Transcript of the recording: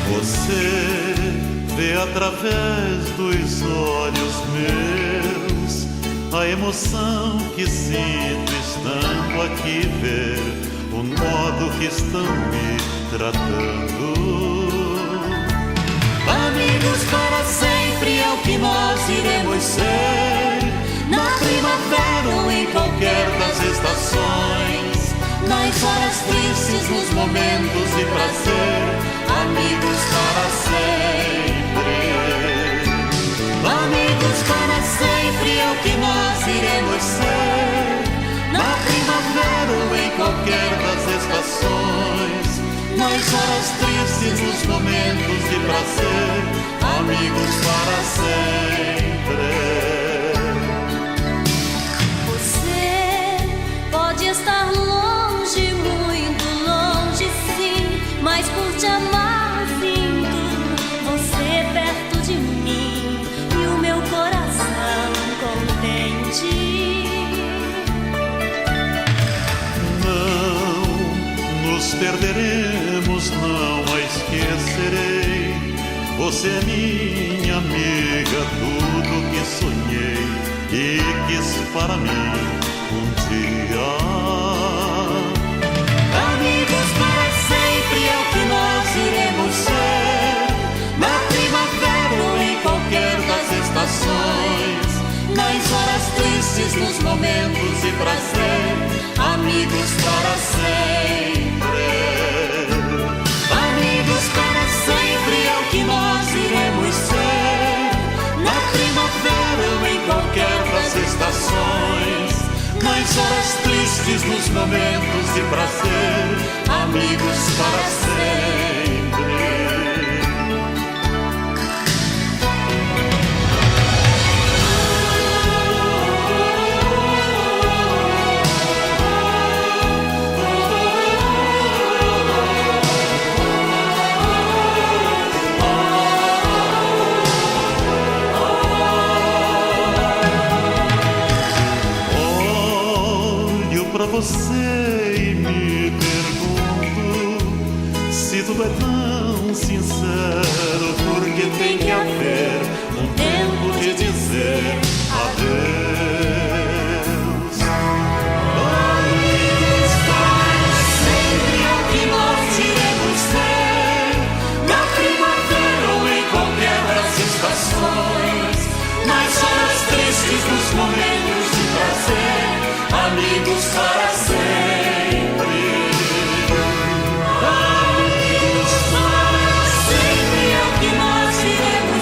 Você vê através dos olhos meus a emoção que sinto estando aqui, ver o modo que estão me tratando. Amigos para sempre é o que nós iremos ser, na primavera ou em qualquer das estações, nas horas tristes, nos momentos de prazer, amigos para sempre. Amigos para sempre é o que nós iremos ser, na primavera ou em qualquer das estações, nas horas tristes, nos momentos de prazer, amigos para sempre. Você pode estar longe, muito longe, sim, mas por te amar sinto você perto de mim e o meu coração contente. Não nos perderemos, não a esquecerei. Você é minha amiga, tudo que sonhei e quis para mim dia. Amigos para sempre é o que nós iremos ser, na primavera ou em qualquer das estações, nas horas tristes, nos momentos de prazer, amigos para sempre. Amigos para sempre é o que nós iremos ser, na primavera ou em qualquer das estações, nas horas tristes, nos momentos de prazer, amigos para sempre. Pra você e me pergunto se tudo é tão sincero, porque tem que haver um tempo de dizer adeus.